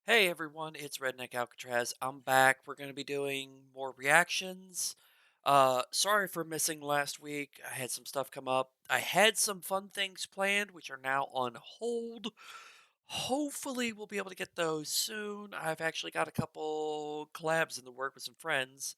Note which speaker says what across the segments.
Speaker 1: Hey everyone, it's Redneck-Alcatraz. I'm back. We're going to be doing more reactions. Sorry for missing last week. I had some stuff come up. I had some fun things planned, which are now on hold. Hopefully, we'll be able to get those soon. I've actually got a couple collabs in the work with some friends,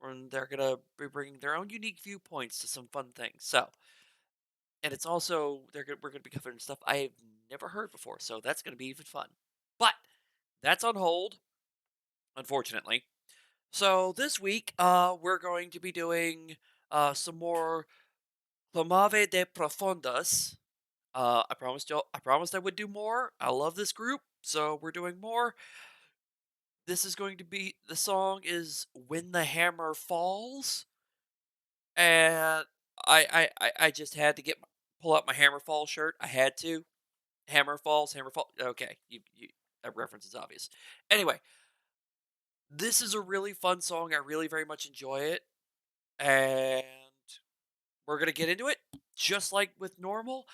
Speaker 1: and they're going to be bringing their own unique viewpoints to some fun things. And it's also we're going to be covering stuff I've never heard before, so that's going to be even fun. But that's on hold, unfortunately. So this week, we're going to be doing some more Clamavi De Profundis. I promised I would do more. I love this group, so we're doing more. This is going to be the song is "When the Hammer Falls," and I just had to pull out my Hammer Falls shirt. I had to. Hammer Falls, Hammer Fall. Okay, you that reference is obvious. Anyway, this is a really fun song. I really very much enjoy it. And we're going to get into it. Just like with normal,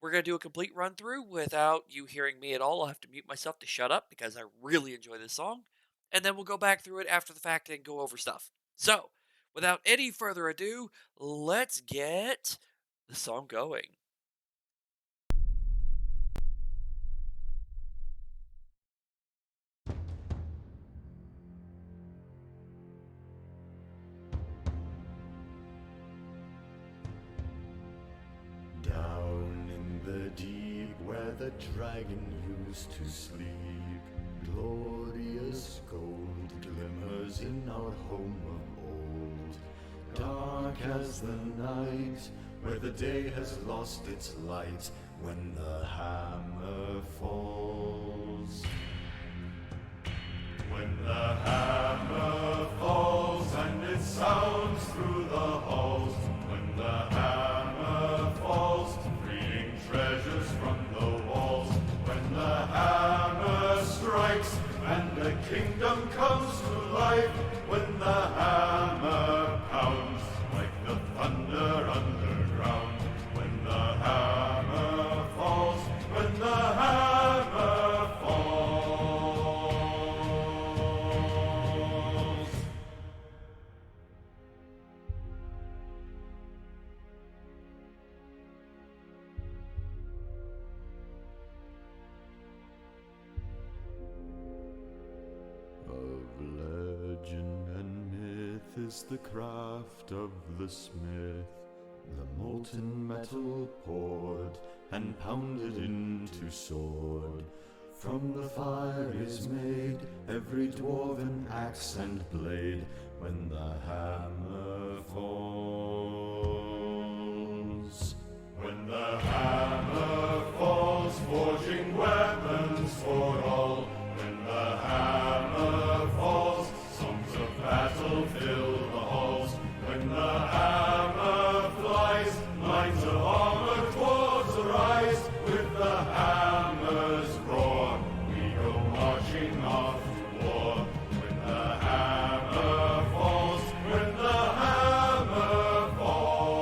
Speaker 1: we're going to do a complete run through without you hearing me at all. I'll have to mute myself to shut up because I really enjoy this song. And then we'll go back through it after the fact and go over stuff. So, without any further ado, let's get the song going.
Speaker 2: Down in the deep where the dragon used to sleep, glorious gold glimmers in our home of old. Dark as the night, where the day has lost its light, when the hammer falls. When the hammer falls and it sounds through the halls, when the hammer falls, freeing treasures from the walls, when the hammer strikes and the kingdom comes to life, when the hammer pounds like the thunder underground, when the hammer falls, when the hammer falls. Of legend and myth is the craft of the smith, the molten metal poured and pounded into sword. From the fire is made every dwarven axe and blade, when the hammer falls. When the hammer falls, forging weapons for all. When the hammer falls, songs of battle fill the halls. When the hammer flies, lines of armor towards rise. With the hammer's roar, we go marching off to war. When the hammer falls, when the hammer falls.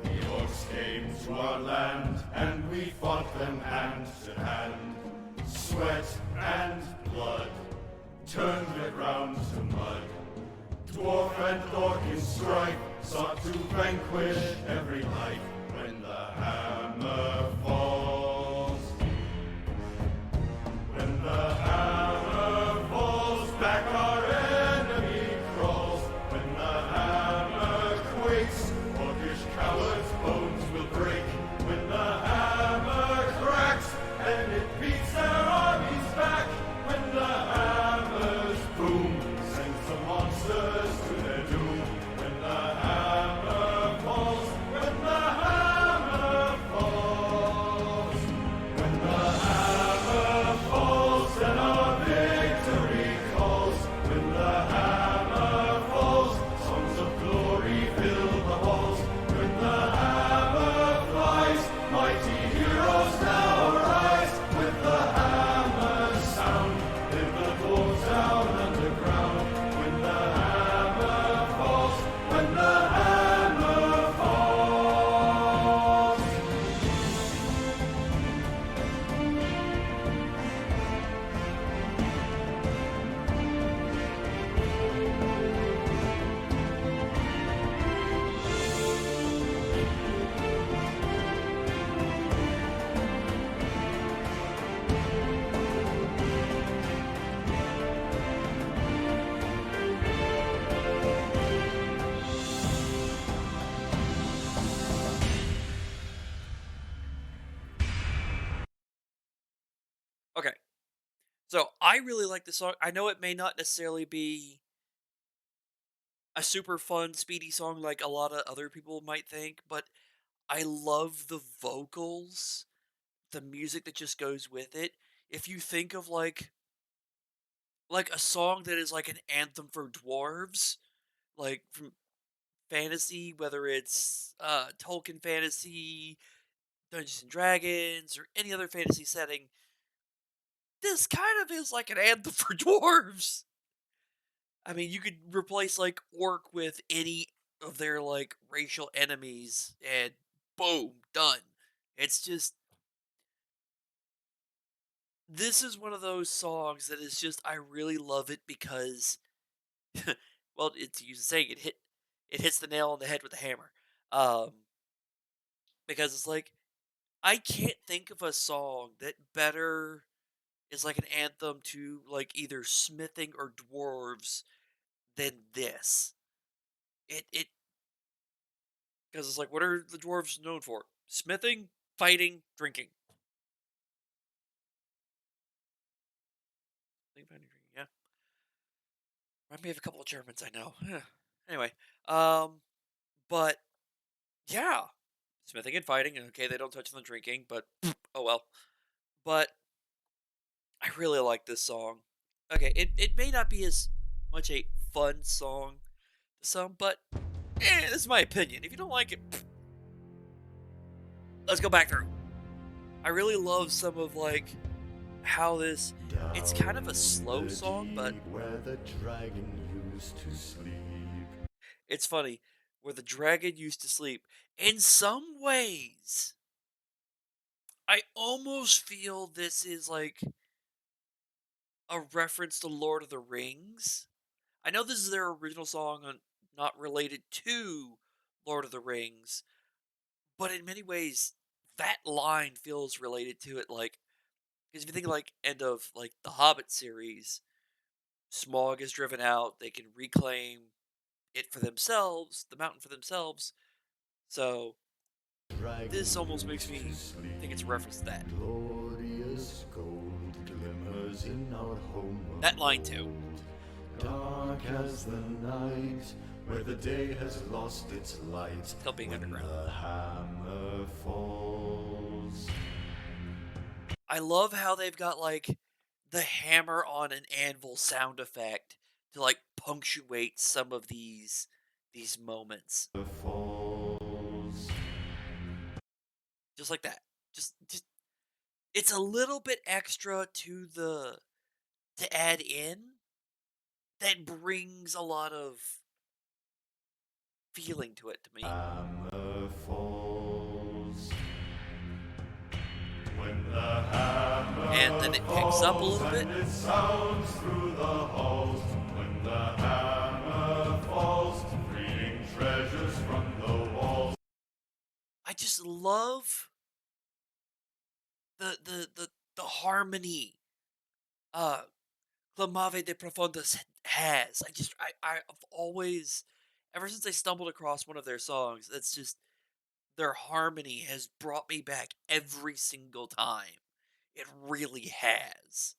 Speaker 2: The orcs came to our land, and we fought them hand to hand. Sweat and blood turned the ground to mud. Dwarf and orc in strife sought to vanquish every life. When the hammer falls, when the hammer falls, back our enemy crawls. When the hammer quakes, orcish cowards' bones will break. When the hammer cracks, and it beats their armies back. When the hammer's boom sends the monsters to their doom. When the hammer
Speaker 1: So I really like the song. I know it may not necessarily be a super fun, speedy song like a lot of other people might think, but I love the vocals, the music that just goes with it. If you think of like a song that is like an anthem for dwarves, like from fantasy, whether it's Tolkien fantasy, Dungeons and Dragons, or any other fantasy setting, this kind of is like an anthem for dwarves. I mean, you could replace like orc with any of their like racial enemies, and boom, done. It's just this is one of those songs that is just I really love it because well, it's you saying it hits the nail on the head with the hammer. Um, because it's like I can't think of a song that better is like an anthem to like either smithing or dwarves than this. It because it's like what are the dwarves known for? Smithing, fighting, drinking. Smithing, fighting, drinking. Yeah, remind me of a couple of Germans I know. Yeah. Anyway, um, but yeah, smithing and fighting. Okay, they don't touch on the drinking, but oh well. But I really like this song. Okay, it may not be as much a fun song to some, but this is my opinion. If you don't like it, let's go back through. I really love some of like how this it's kind of
Speaker 2: Down
Speaker 1: a
Speaker 2: in
Speaker 1: slow
Speaker 2: the
Speaker 1: song, but
Speaker 2: deep where the dragon used to sleep.
Speaker 1: it's funny where the dragon used to sleep. In some ways, I almost feel this is like a reference to Lord of the Rings. I know this is their original song on not related to Lord of the Rings, but in many ways that line feels related to it like because if you think like end of like the Hobbit series, Smaug is driven out, they can reclaim it for themselves, the mountain for themselves. So this
Speaker 2: Dragon
Speaker 1: almost makes
Speaker 2: used to
Speaker 1: me think it's a
Speaker 2: sleep.
Speaker 1: reference to that.
Speaker 2: Glorious gold glimmers in our
Speaker 1: That
Speaker 2: homeward
Speaker 1: line too.
Speaker 2: world. Dark as the night, where the day has lost its light.
Speaker 1: Still being
Speaker 2: When
Speaker 1: underground.
Speaker 2: the hammer falls.
Speaker 1: I love how they've got like the hammer on an anvil sound effect to like punctuate some of these moments.
Speaker 2: Falls.
Speaker 1: Just like that. Just it's a little bit extra to the to add in that brings a lot of feeling to it to me.
Speaker 2: Hammer falls. When the
Speaker 1: And then
Speaker 2: hammer
Speaker 1: it picks up a
Speaker 2: falls
Speaker 1: little bit.
Speaker 2: and it sounds through the halls. When the hammer falls, freeing treasures from the walls.
Speaker 1: I just love the harmony uh Clamavi De Profundis has. I've always ever since I stumbled across one of their songs, that's just their harmony has brought me back every single time. It really has.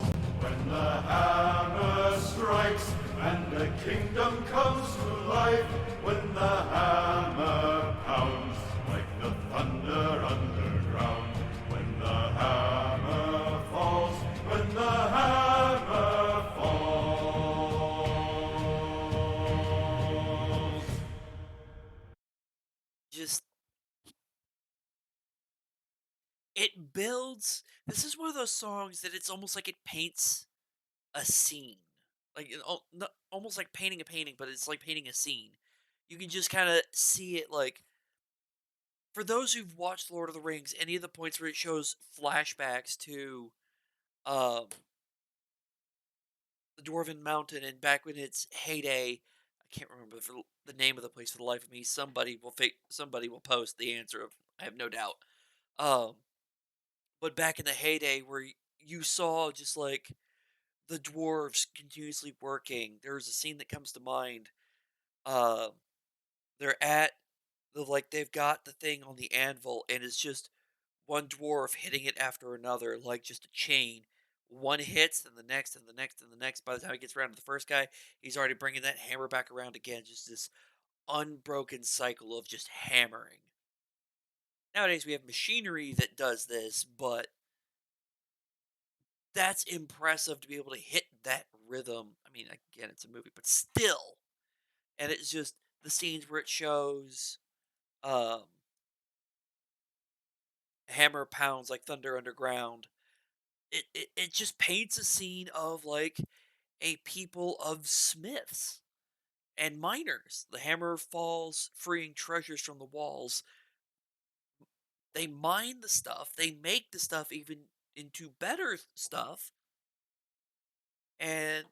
Speaker 2: When the hammer strikes and the kingdom comes to life. When the hammer pounds like the thunder underground. When the hammer falls. When the hammer falls.
Speaker 1: Just it builds this is one of those songs that it's almost like it paints a scene. Like almost like painting a painting, but it's like painting a scene. You can just kind of see it like for those who've watched Lord of the Rings, any of the points where it shows flashbacks to um the Dwarven Mountain and back when its heyday, I can't remember the name of the place for the life of me. Somebody will post the answer of I have no doubt. Um but back in the heyday where you saw just like the dwarves continuously working. There's a scene that comes to mind. Um they're at the like they've got the thing on the anvil and it's just one dwarf hitting it after another, like just a chain. One hits, and the next, and the next, and the next. By the time he gets around to the first guy, he's already bringing that hammer back around again. Just this unbroken cycle of just hammering. Nowadays, we have machinery that does this, but that's impressive to be able to hit that rhythm. I mean, again, it's a movie, but still. And it's just the scenes where it shows um, hammer pounds like thunder underground. It just paints a scene of like a people of smiths and miners. The hammer falls, freeing treasures from the walls. They mine the stuff. They make the stuff even into better stuff. And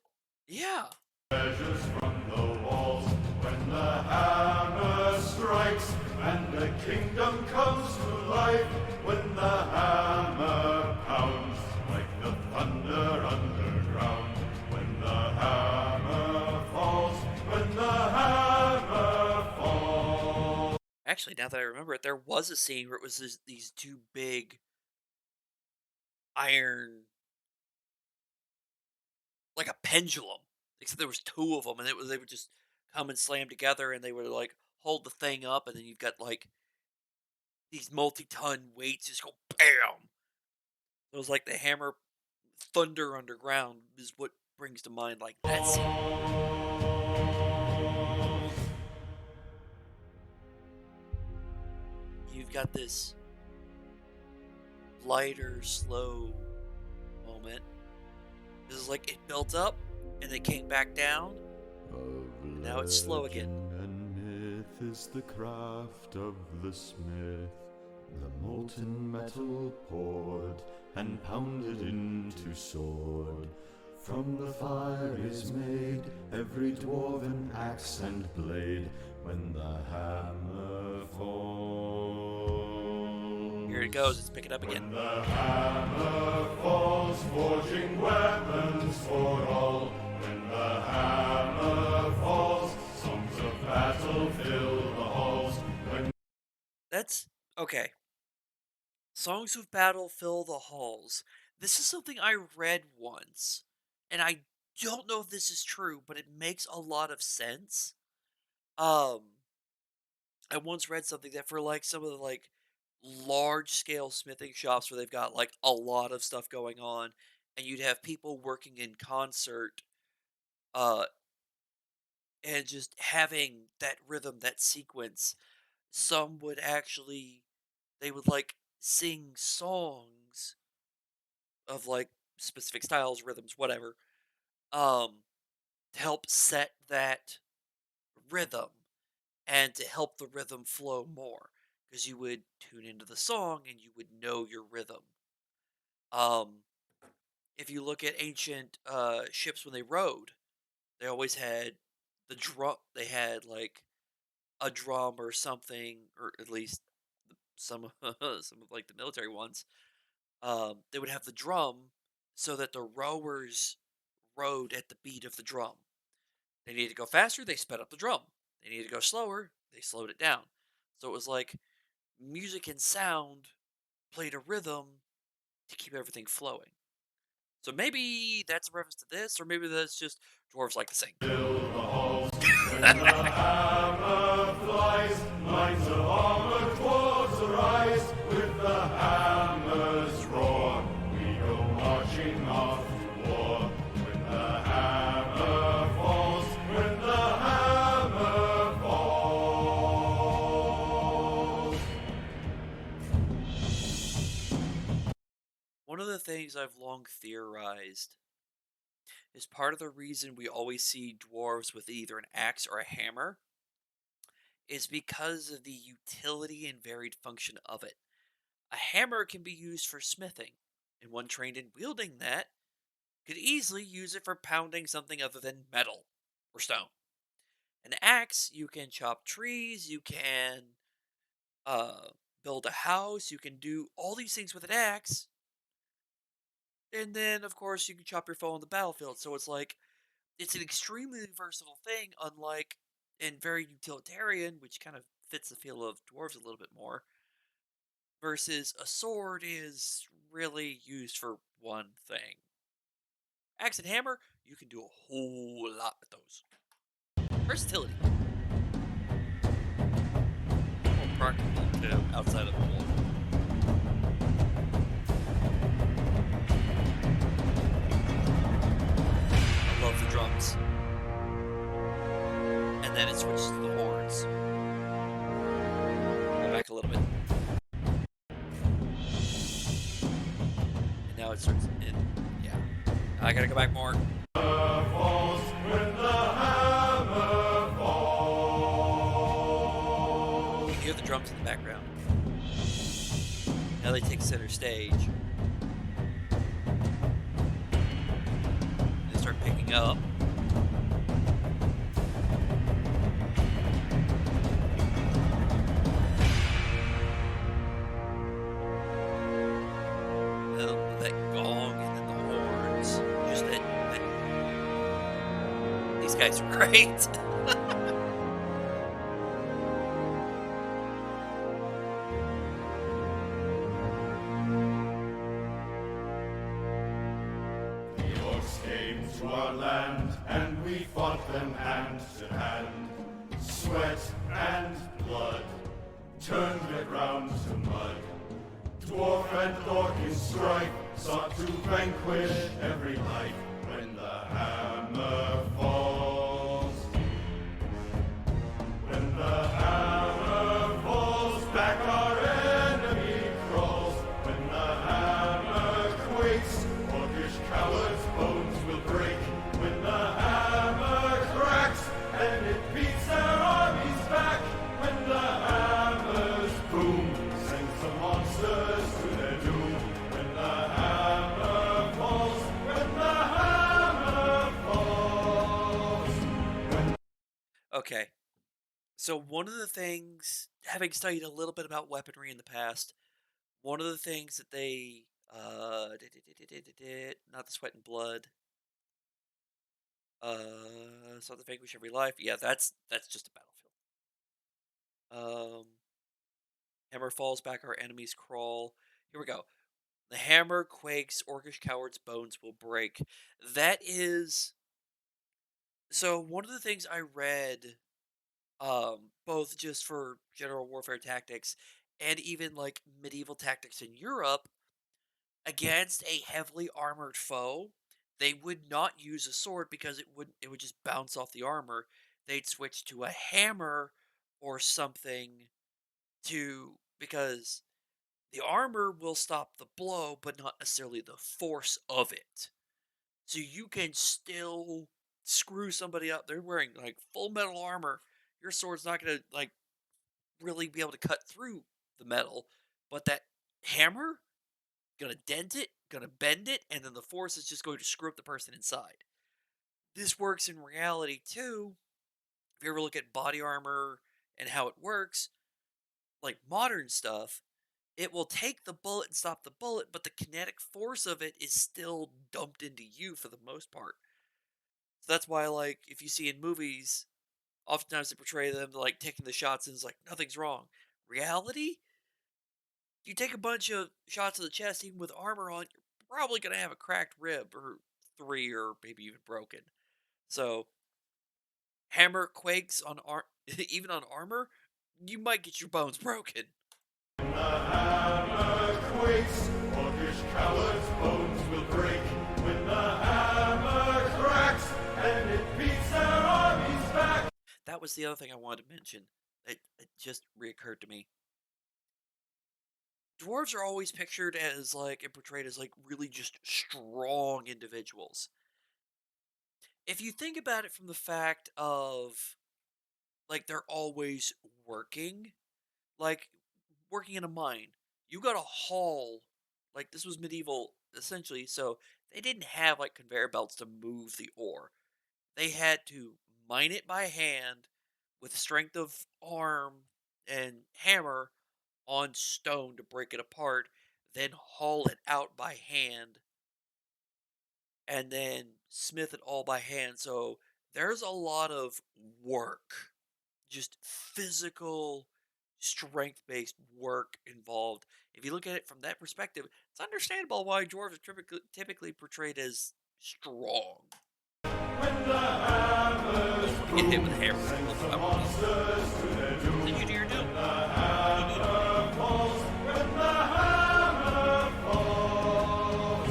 Speaker 1: yeah,
Speaker 2: Treasures from the walls when the hammer strikes and the kingdom comes to life when the hammer pounds like the thunder underground when the hammer falls when the hammer falls.
Speaker 1: actually, now that I remember it, there was a scene where it was these two big iron, like a pendulum. Except there was two of them, and they would just come and slam together, and they would like hold the thing up, and then you've got like these multi-ton weights just go bam. It was like the hammer thunder underground is what brings to mind like that scene. You've got this lighter, slow moment. This is like it built up and it came back down,
Speaker 2: Of
Speaker 1: and now it's slow again.
Speaker 2: legend and myth is the craft of the smith, the molten metal poured and pounded into sword. From the fire is made every dwarven axe and blade when the hammer falls.
Speaker 1: Here it goes, it's picking up again.
Speaker 2: When the hammer falls, forging weapons for all. When the hammer falls, songs of battle fill the halls. When
Speaker 1: That's okay. Songs of battle fill the halls. This is something I read once, and I don't know if this is true, but it makes a lot of sense. Um, I once read something that for like some of the like large scale smithing shops where they've got like a lot of stuff going on, and you'd have people working in concert, uh, and just having that rhythm, that sequence. Some would actually, they would like sing songs of like specific styles, rhythms, whatever, um, to help set that rhythm and to help the rhythm flow more. Because you would tune into the song and you would know your rhythm. Um, if you look at ancient ships when they rode, they always had the drum. They had like a drum or something, or at least some some of like the military ones. They would have the drum so that the rowers rode at the beat of the drum. They needed to go faster, they sped up the drum. They needed to go slower, they slowed it down. So it was like music and sound played a rhythm to keep everything flowing. So maybe that's a reference to this, or maybe that's just dwarves like to sing.
Speaker 2: when the hammer flies, lines of armored dwarves arise. With the hammer's roar, we go marching off to war. When the hammer falls, when the hammer falls.
Speaker 1: One of the things I've long theorized is part of the reason we always see dwarves with either an axe or a hammer is because of the utility and varied function of it. A hammer can be used for smithing, and one trained in wielding that could easily use it for pounding something other than metal or stone. An axe, you can chop trees, you can uh, build a house, you can do all these things with an axe, and then of course you can chop your foe on the battlefield. So it's like it's an extremely versatile thing, unlike and very utilitarian, which kind of fits the feel of dwarves a little bit more, versus a sword is really used for one thing. Axe and hammer, you can do a whole lot with those. Versatility. More practical too, outside of the war. I love the drums. And then it switches to the horns. Go back a little bit. And now it starts in. Yeah. I gotta go back more.
Speaker 2: Falls when the hammer falls.
Speaker 1: You can hear the drums in the background. Now they take center stage. They start picking up. That gong and then the horns. Just these guys are great.
Speaker 2: The orcs came to our land, and we fought them hand to hand. Sweat and blood turned the ground to mud. Dwarf and orc in strife sought to vanquish every life when the hammer falls. When the hammer falls, back our enemy crawls. When the hammer quakes, orcish cowards' bones will break. When the hammer cracks, and it beats their armies back. When the hammer's boom sends the monsters to their doom. When the hammer falls, when the hammer falls.
Speaker 1: Okay. So one of the things, having studied a little bit about weaponry in the past, one of the things that they not the sweat and blood, sought to vanquish every life. Yeah, that's just a battlefield. Hammer falls back, our enemies crawl. Here we go. The hammer quakes, orcish cowards' bones will break. That is so one of the things I read, both just for general warfare tactics and even like medieval tactics in Europe, against a heavily armored foe, they would not use a sword because it would just bounce off the armor. They'd switch to a hammer or something to because the armor will stop the blow, but not necessarily the force of it. So you can still screw somebody up. They're wearing like full metal armor. Your sword's not gonna like really be able to cut through the metal, but that hammer gonna dent it, gonna bend it, and then the force is just going to screw up the person inside. This works in reality too. If you ever look at body armor and how it works, like modern stuff, it will take the bullet and stop the bullet, but the kinetic force of it is still dumped into you for the most part. So that's why, like, if you see in movies, oftentimes they portray them like taking the shots and it's like nothing's wrong. Reality, you take a bunch of shots to the chest, even with armor on, you're probably gonna have a cracked rib or three, or maybe even broken. So hammer quakes on even on armor, you might get your bones broken.
Speaker 2: When the hammer quakes, orcish cowards' bones will break. When the hammer cracks, and it beats their armies back.
Speaker 1: That was the other thing I wanted to mention. It just reoccurred to me. Dwarves are always pictured as like and portrayed as like really just strong individuals. If you think about it from the fact of like they're always working, like working in a mine, you got to haul. Like this was medieval essentially, so they didn't have like conveyor belts to move the ore. They had to mine it by hand with strength of arm and hammer on stone to break it apart, then haul it out by hand, and then smith it all by hand. So there's a lot of work, just physical, strength based work involved. If you look at it from that perspective, it's understandable why dwarves are typically portrayed as strong.
Speaker 2: When the hammers
Speaker 1: Oh, I get hit with a
Speaker 2: boom,
Speaker 1: hammer.
Speaker 2: sends
Speaker 1: Also,
Speaker 2: the
Speaker 1: I won't use it.
Speaker 2: monsters to their
Speaker 1: Send
Speaker 2: doom.
Speaker 1: you to your
Speaker 2: When
Speaker 1: doom.
Speaker 2: the
Speaker 1: Do do do.
Speaker 2: hammer falls, when the hammer falls,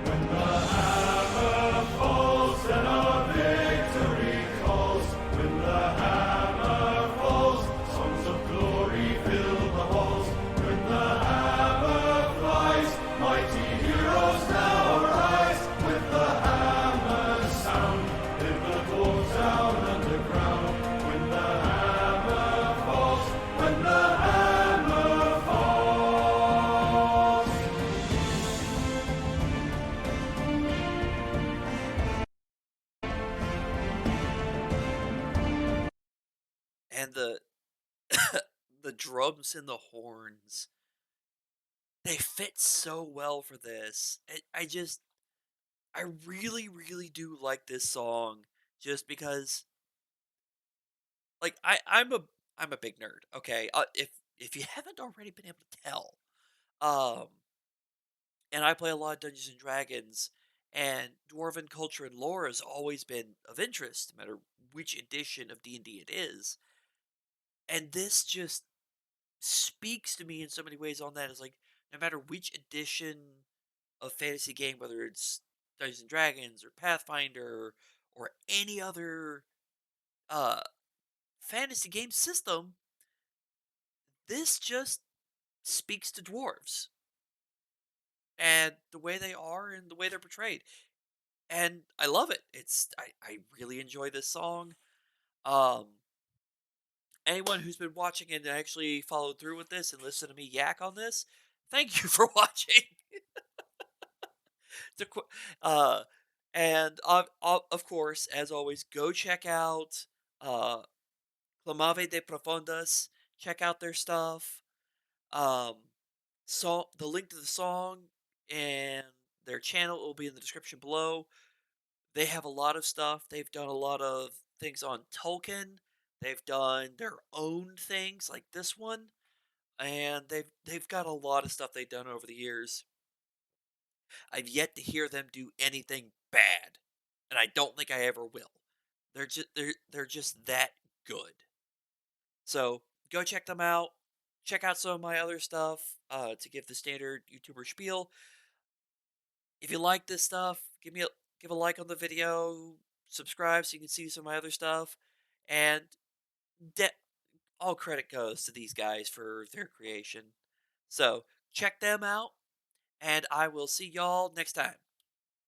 Speaker 2: when the hammer falls, then our victory calls. When the hammer falls, songs of glory fill the halls. When the hammer flies, mighty heroes now arise. With the hammer sound, live the dwarves down underground. When the hammer falls, when the hammer falls.
Speaker 1: And the the drums and the horns, they fit so well for this. I really, really do like this song just because, like, I'm a big nerd. Okay, if you haven't already been able to tell, um, and I play a lot of Dungeons and Dragons, and dwarven culture and lore has always been of interest, no matter which edition of D&D it is. And this just speaks to me in so many ways on that. It's like no matter which edition of fantasy game, whether it's Dungeons and Dragons or Pathfinder or any other uh fantasy game system, this just speaks to dwarves and the way they are and the way they're portrayed. And I love it. I really enjoy this song. Um Anyone who's been watching and actually followed through with this and listened to me yak on this, thank you for watching. To qu- uh and of course, as always, go check out uh Clamavi De Profundis. Check out their stuff. Um, the link to the song and their channel will be in the description below. They have a lot of stuff. They've done a lot of things on Tolkien. They've done their own things like this one, and they've got a lot of stuff they've done over the years. I've yet to hear them do anything bad, and I don't think I ever will. They're just that good. So go check them out. Check out some of my other stuff to give the standard YouTuber spiel. If you like this stuff, give a like on the video, subscribe so you can see some of my other stuff, and de- all credit goes to these guys for their creation. So check them out, and I will see y'all next time.